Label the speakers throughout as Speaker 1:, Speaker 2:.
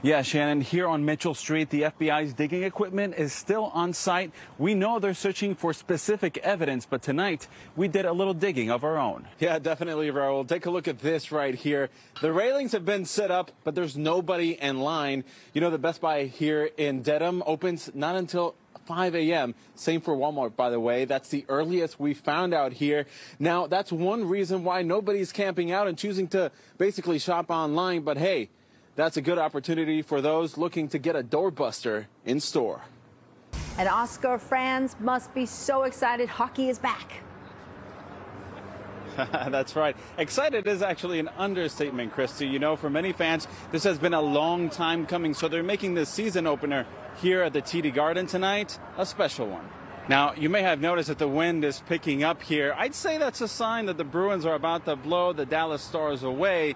Speaker 1: Yeah, Shannon, here on Mitchell Street, the FBI's digging equipment is still on site. We know they're searching for specific evidence, but tonight we did a little digging of our own.
Speaker 2: Yeah, definitely, Raul. Take a look at this right here. The railings have been set up, but there's nobody in line. You know, the Best Buy here in Dedham opens not until 5 a.m. Same for Walmart, by the way. That's the earliest we found out here. Now, that's one reason why nobody's camping out and choosing to basically shop online. But hey, that's a good opportunity for those looking to get a doorbuster in store.
Speaker 3: And Oscar fans must be so excited. Hockey is back.
Speaker 1: That's right. Excited is actually an understatement, Christy. You know, for many fans, this has been a long time coming, so they're making this season opener here at the TD Garden tonight a special one. Now, you may have noticed that the wind is picking up here. I'd say that's a sign that the Bruins are about to blow the Dallas Stars away,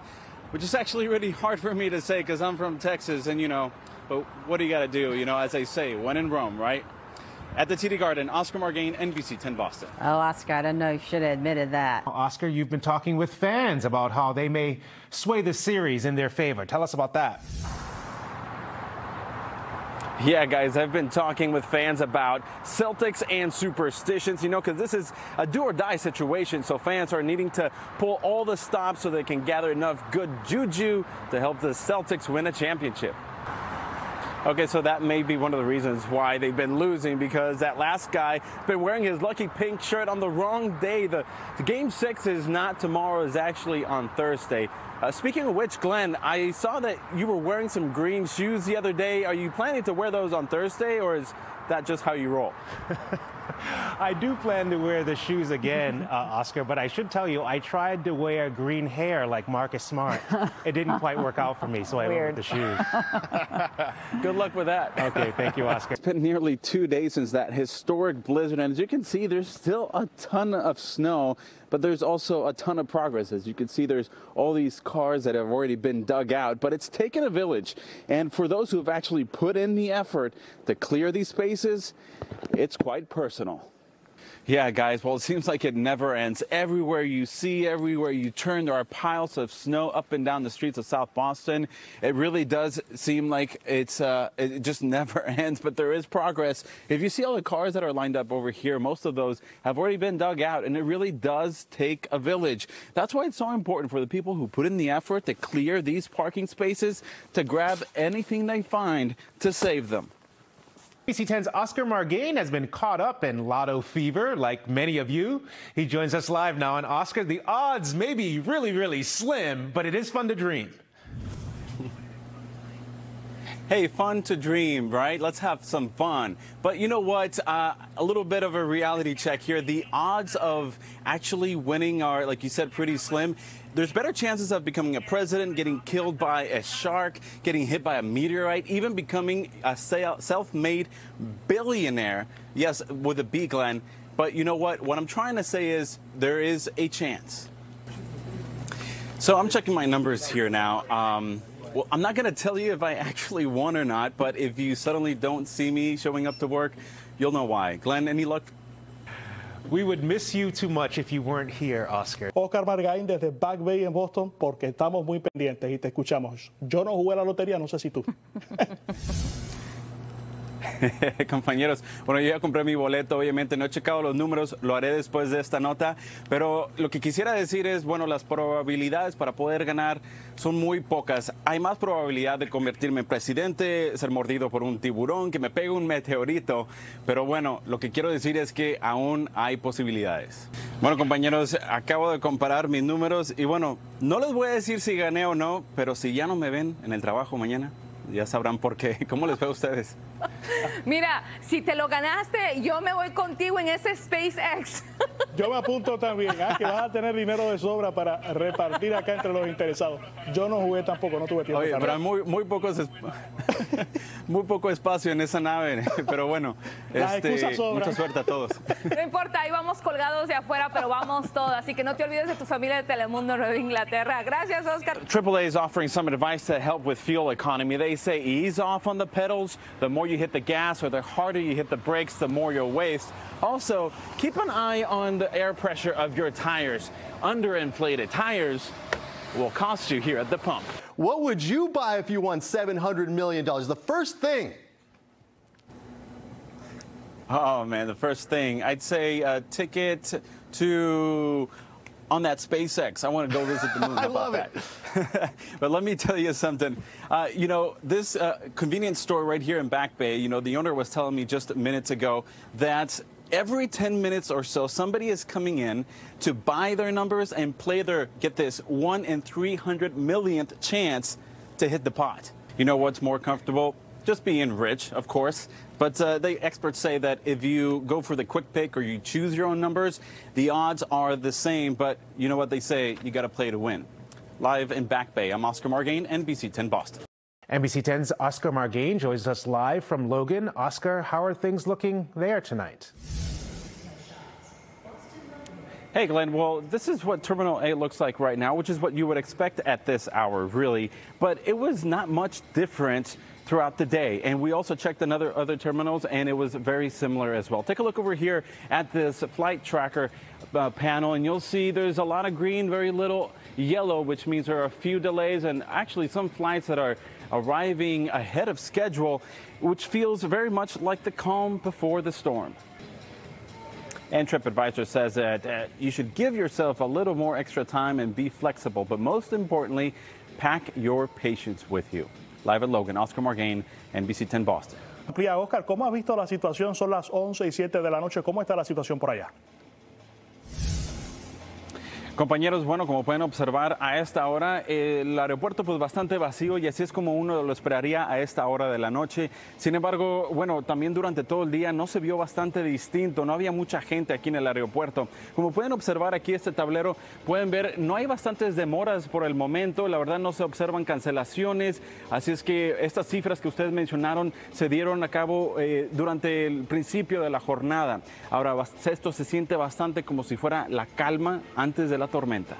Speaker 1: which is actually really hard for me to say because I'm from Texas and, you know, but what do you got to do? You know, as they say, when in Rome, right? At the TD Garden, Oscar Margain, NBC 10 Boston.
Speaker 3: Oh, Oscar, I don't know. You should have admitted that.
Speaker 4: Oscar, you've been talking with fans about how they may sway the series in their favor. Tell us about that.
Speaker 1: Yeah, guys, I've been talking with fans about Celtics and superstitions, you know, because this is a do-or-die situation, so fans are needing to pull all the stops so they can gather enough good juju to help the Celtics win a championship. Okay, so that may be one of the reasons why they've been losing, because that last guy been wearing his lucky pink shirt on the wrong day. The Game 6 is not tomorrow, it's actually on Thursday. Speaking of which, Glenn, I saw that you were wearing some green shoes the other day. Are you planning to wear those on Thursday, or is that just how you roll?
Speaker 4: I do plan to wear the shoes again, Oscar, but I should tell you, I tried to wear green hair like Marcus Smart. It didn't quite work out for me, so I went with the shoes.
Speaker 1: Good luck with that.
Speaker 4: Okay, thank you, Oscar.
Speaker 1: It's been nearly 2 days since that historic blizzard, and as you can see, there's still a ton of snow, but there's also a ton of progress. As you can see, there's all these cars that have already been dug out, but it's taken a village. And for those who have actually put in the effort to clear these spaces, it's quite personal. Yeah, guys, well, it seems like it never ends. Everywhere you see, everywhere you turn, there are piles of snow up and down the streets of South Boston. It really does seem like it just never ends, but there is progress. If you see all the cars that are lined up over here, most of those have already been dug out, and it really does take a village. That's why it's so important for the people who put in the effort to clear these parking spaces to grab anything they find to save them.
Speaker 4: NBC 10's Oscar Margain has been caught up in lotto fever, like many of you. He joins us live now. And Oscar, the odds may be really, really slim, but it is fun to dream.
Speaker 1: Hey, fun to dream, right? Let's have some fun. But you know what? A little bit of a reality check here. The odds of actually winning are, like you said, pretty slim. There's better chances of becoming a president, getting killed by a shark, getting hit by a meteorite, even becoming a self-made billionaire. Yes, with a B, Glenn. But you know what? What I'm trying to say is there is a chance. So I'm checking my numbers here now. Well, I'm not going to tell you if I actually won or not, but if you suddenly don't see me showing up to work, you'll know why. Glenn, any luck?
Speaker 4: We would miss you too much if you weren't here, Oscar.
Speaker 5: Oscar Margain desde Back Bay en Boston, porque estamos muy pendientes y te escuchamos. Yo no jugué la lotería, no sé si tú.
Speaker 1: Compañeros, bueno, yo ya compré mi boleto, obviamente no he checado los números, lo haré después de esta nota, pero lo que quisiera decir es, bueno, las probabilidades para poder ganar son muy pocas. Hay más probabilidad de convertirme en presidente, ser mordido por un tiburón, que me pegue un meteorito, pero bueno, lo que quiero decir es que aún hay posibilidades. Bueno, compañeros, acabo de comparar mis números y bueno, no les voy a decir si gané o no, pero si ya no me ven en el trabajo mañana, ya sabrán por qué. ¿Cómo les fue a ustedes?
Speaker 6: Mira, si te lo ganaste, yo me voy contigo en ese SpaceX.
Speaker 5: Yo me apunto también, que vas a tener dinero de sobra para repartir acá entre los interesados. Yo no jugué tampoco, no tuve tiempo.
Speaker 1: Oye, pero hay muy poco espacio en esa nave, pero bueno, mucha suerte a todos.
Speaker 6: No importa, ahí vamos colgados de afuera, pero vamos todos. Así que no te olvides de tu familia de Telemundo, Nueva Inglaterra. Gracias, Oscar.
Speaker 1: AAA is offering some advice to help with fuel economy. They say ease off on the pedals. The more you hit the gas or the harder you hit the brakes, the more you'll waste. Also, keep an eye on the air pressure of your tires. Underinflated tires
Speaker 2: will cost you here at the pump.
Speaker 7: What would you buy if you won $700 million? The first thing.
Speaker 2: Oh, man, the first thing. I'd say a ticket to on that SpaceX. I want to go visit the moon.
Speaker 7: I love it.
Speaker 2: But let me tell you something. This convenience store right here in Back Bay, the owner was telling me just minutes ago that every 10 minutes or so, somebody is coming in to buy their numbers and play their, get this, 1 in 300 millionth chance to hit the pot. You know what's more comfortable? Just being rich, of course. But the experts say that if you go for the quick pick or you choose your own numbers, the odds are the same. But you know what they say? You got to play to win. Live in Back Bay, I'm Oscar Margain, NBC 10 Boston.
Speaker 4: NBC 10's Oscar Margain joins us live from Logan. Oscar, how are things looking there tonight?
Speaker 2: Hey, Glenn. Well, this is what Terminal A looks like right now, which is what you would expect at this hour, really. But it was not much different throughout the day. And we also checked other terminals, and it was very similar as well. Take a look over here at this flight tracker panel, and you'll see there's a lot of green, very little yellow, which means there are a few delays and actually some flights that are arriving ahead of schedule, which feels very much like the calm before the storm. And TripAdvisor says that you should give yourself a little more extra time and be flexible, but most importantly, pack your patience with you. Live at Logan, Oscar Margain, NBC 10 Boston.
Speaker 5: Oscar, ¿cómo has visto la situación? Son las 11:07 de la noche. ¿Cómo está la situación por allá?
Speaker 2: Compañeros, bueno, como pueden observar, a esta hora el aeropuerto pues bastante vacío y así es como uno lo esperaría a esta hora de la noche. Sin embargo, bueno, también durante todo el día no se vio bastante distinto, no había mucha gente aquí en el aeropuerto. Como pueden observar aquí este tablero, pueden ver, no hay bastantes demoras por el momento, la verdad no se observan cancelaciones, así es que estas cifras que ustedes mencionaron se dieron a cabo durante el principio de la jornada. Ahora, esto se siente bastante como si fuera la calma antes de la tormenta.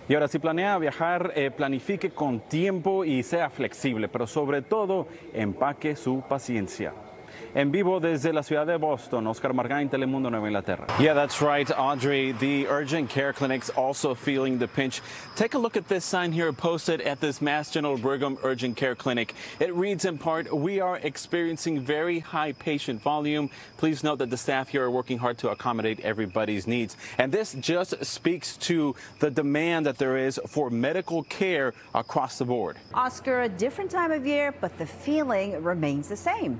Speaker 2: Y ahora, si planea viajar, planifique con tiempo y sea flexible, pero sobre todo, empaque su paciencia. En vivo desde la ciudad de Boston, Oscar Margain, Telemundo, Nueva Inglaterra. Yeah, that's right, Audrey. The urgent care clinics also feeling the pinch. Take a look at this sign here posted at this Mass General Brigham Urgent Care Clinic. It reads in part, "We are experiencing very high patient volume. Please note that the staff here are working hard to accommodate everybody's needs." And this just speaks to the demand that there is for medical care across the board.
Speaker 3: Oscar, a different time of year, but the feeling remains the same.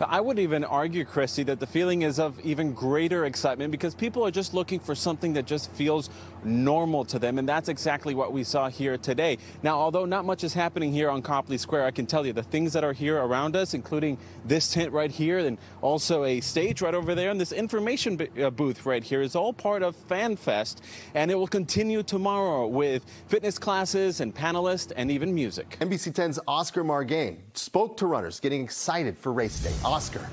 Speaker 2: I would even argue, Christy, that the feeling is of even greater excitement because people are just looking for something that just feels normal to them, and that's exactly what we saw here today. Now, although not much is happening here on Copley Square, I can tell you the things that are here around us, including this tent right here and also a stage right over there, and this information booth right here is all part of FanFest, and it will continue tomorrow with fitness classes and panelists and even music.
Speaker 7: NBC 10's Oscar Margain spoke to runners getting excited for race day. Oscar.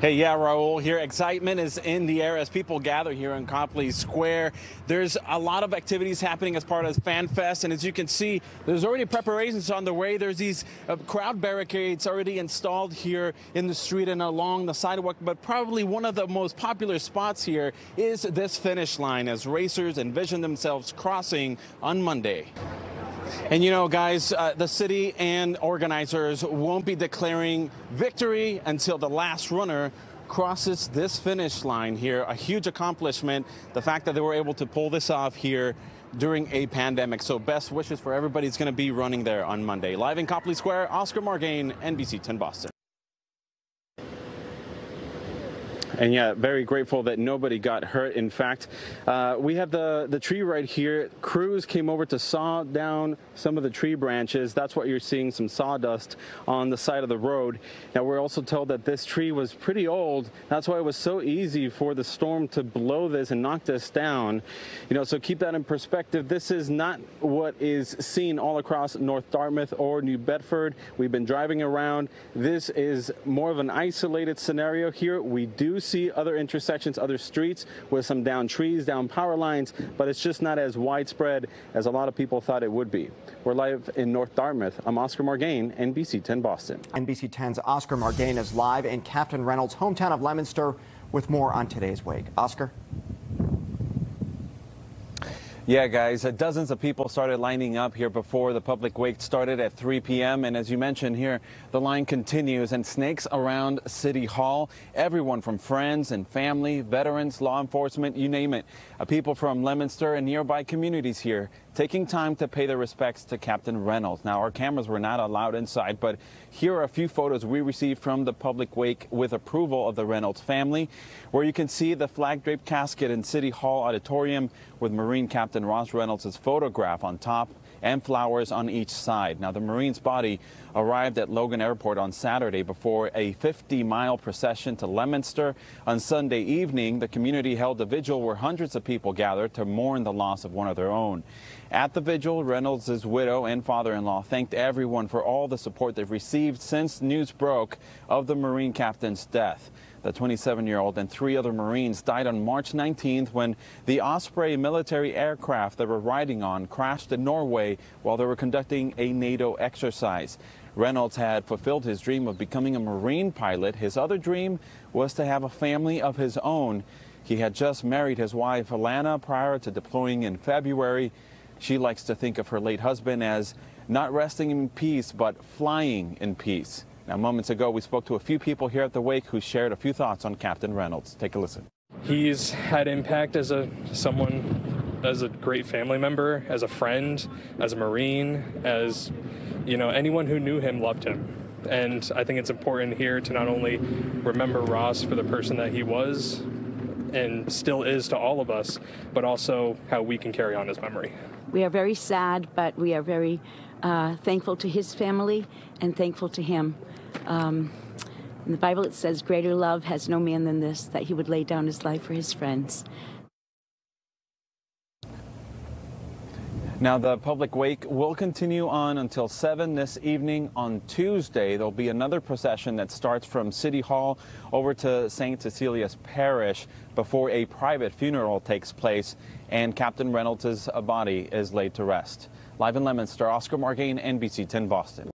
Speaker 2: Hey, yeah, Raul, here excitement is in the air as people gather here in Copley Square. There's a lot of activities happening as part of FanFest, and as you can see, there's already preparations on the way. There's these crowd barricades already installed here in the street and along the sidewalk, but probably one of the most popular spots here is this finish line as racers envision themselves crossing on Monday. And you know, guys, the city and organizers won't be declaring victory until the last runner crosses this finish line here. A huge accomplishment, the fact that they were able to pull this off here during a pandemic. So best wishes for everybody who's going to be running there on Monday. Live in Copley Square, Oscar Margain, NBC 10 Boston. And yeah, very grateful that nobody got hurt. In fact, we have the tree right here. Crews came over to saw down some of the tree branches. That's what you're seeing, some sawdust on the side of the road. Now, we're also told that this tree was pretty old. That's why it was so easy for the storm to blow this and knock this down. You know, so keep that in perspective. This is not what is seen all across North Dartmouth or New Bedford. We've been driving around. This is more of an isolated scenario here. We do see other intersections, other streets with some down trees, down power lines, but it's just not as widespread as a lot of people thought it would be. We're live in North Dartmouth. I'm Oscar Margain, NBC 10 Boston.
Speaker 8: NBC 10's Oscar Margain is live in Captain Reynolds' hometown of Leominster with more on today's wake. Oscar?
Speaker 2: Yeah, guys, dozens of people started lining up here before the public wake started at 3 p.m. And as you mentioned here, the line continues and snakes around City Hall. Everyone from friends and family, veterans, law enforcement, you name it. People from Leominster and nearby communities here taking time to pay their respects to Captain Reynolds. Now, our cameras were not allowed inside, but here are a few photos we received from the public wake with approval of the Reynolds family, where you can see the flag-draped casket in City Hall Auditorium with Marine Captain Ross Reynolds' photograph on top and flowers on each side. Now, the Marine's body arrived at Logan Airport on Saturday before a 50-mile procession to Leominster. On Sunday evening, the community held a vigil where hundreds of people gathered to mourn the loss of one of their own. At the vigil, Reynolds' widow and father-in-law thanked everyone for all the support they've received since news broke of the Marine captain's death. The 27-year-old and 3 other Marines died on March 19th when the Osprey military aircraft they were riding on crashed in Norway while they were conducting a NATO exercise. Reynolds had fulfilled his dream of becoming a Marine pilot. His other dream was to have a family of his own. He had just married his wife, Alana, prior to deploying in February. She likes to think of her late husband as not resting in peace, but flying in peace. Now, moments ago, we spoke to a few people here at the wake who shared a few thoughts on Captain Reynolds. Take a listen.
Speaker 8: He's had impact as a great family member, as a friend, as a Marine, as, anyone who knew him loved him. And I think it's important here to not only remember Ross for the person that he was and still is to all of us, but also how we can carry on his memory.
Speaker 9: We are very sad, but we are very thankful to his family and thankful to him. In the Bible it says, greater love has no man than this, that he would lay down his life for his friends.
Speaker 2: Now, the public wake will continue on until 7 this evening. On Tuesday, there'll be another procession that starts from City Hall over to St. Cecilia's Parish before a private funeral takes place and Captain Reynolds' body is laid to rest. Live in Leominster, Oscar Margain, NBC 10 Boston.